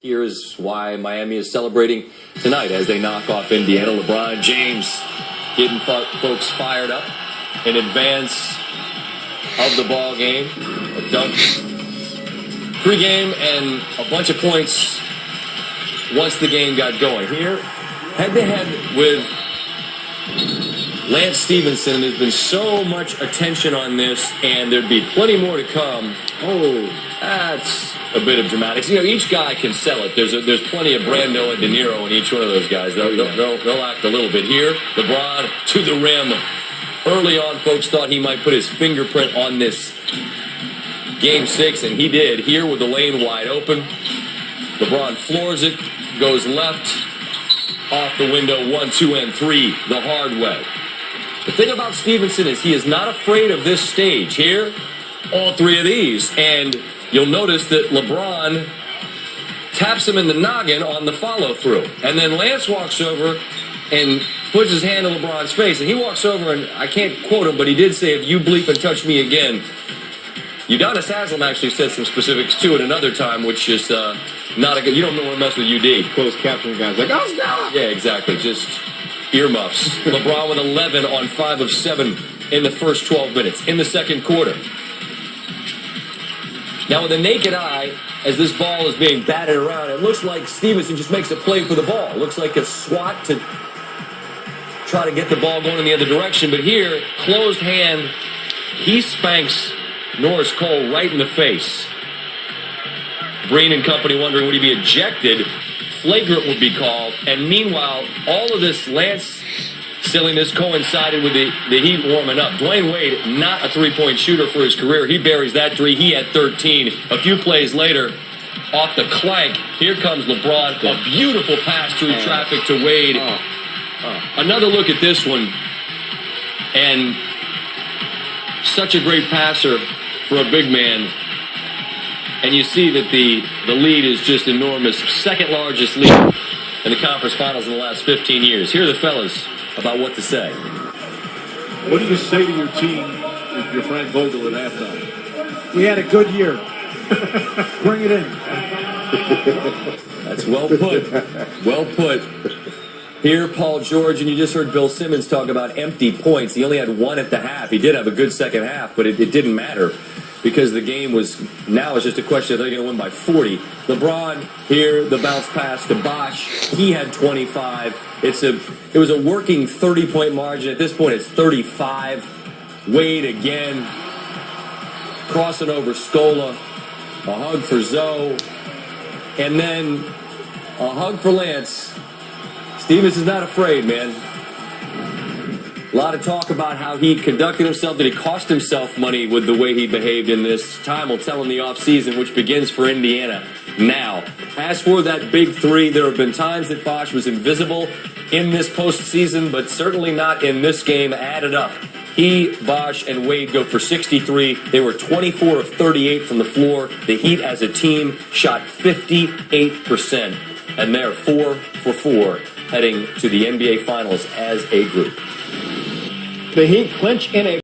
Here's why Miami is celebrating tonight as they knock off Indiana. LeBron James getting folks fired up in advance of the ball game. A dunk pregame and a bunch of points once the game got going. Here, head-to-head with Lance Stephenson. There's been so much attention on this, and there'd be plenty more to come. Oh, that's a bit of dramatics. You know, each guy can sell it. There's plenty of Brando and De Niro in each one of those guys. They'll act a little bit here. LeBron to the rim. Early on, folks thought he might put his fingerprint on this Game 6, and he did. Here with the lane wide open. LeBron floors it, goes left, off the window, 1, 2, and 3, the hard way. The thing about Stephenson is he is not afraid of this stage. Here, all three of these, and you'll notice that LeBron taps him in the noggin on the follow-through. And then Lance walks over and puts his hand on LeBron's face. And he walks over, and I can't quote him, but he did say, "If you bleep and touch me again." Udonis Haslem actually said some specifics, too, at another time, which is not a good... You don't want to mess with UD. Closed caption guys like, "Oh, stop!" Yeah, exactly. Just earmuffs. LeBron with 11 on 5 of 7 in the first 12 minutes. In the second quarter. Now, with the naked eye, as this ball is being batted around, it looks like Stephenson just makes a play for the ball. It looks like a swat to try to get the ball going in the other direction. But here, closed hand, he spanks Norris Cole right in the face. Breen and company wondering, would he be ejected? Flagrant would be called. And meanwhile, all of this Lance silliness coincided with the Heat warming up. Dwayne Wade, not a three-point shooter for his career. He buries that three. He had 13. A few plays later, off the clank, here comes LeBron. A beautiful pass through traffic to Wade. Another look at this one. And such a great passer for a big man. And you see that the lead is just enormous. Second largest lead in the conference finals in the last 15 years. Here are the fellas about what to say. What do you say to your team with your friend Vogel at halftime? We had a good year. Bring it in. That's well put. Well put. Here, Paul George, and you just heard Bill Simmons talk about empty points. He only had one at the half. He did have a good second half, but it didn't matter because the game was, now it's just a question of they're going to win by 40. LeBron, here, the bounce pass to Bosh. He had 25. It was a working 30-point margin. At this point, it's 35. Wade again, crossing over Scola. A hug for Zoe. And then a hug for Lance. Stevens not afraid, man. A lot of talk about how he conducted himself, that he cost himself money with the way he behaved in this. Time will tell in the offseason, which begins for Indiana now. As for that big three, there have been times that Bosh was invisible in this postseason, but certainly not in this game. Added up. He, Bosh, and Wade go for 63. They were 24 of 38 from the floor. The Heat as a team shot 58%. And they're 4 for 4 heading to the NBA Finals as a group. The Heat clinch in a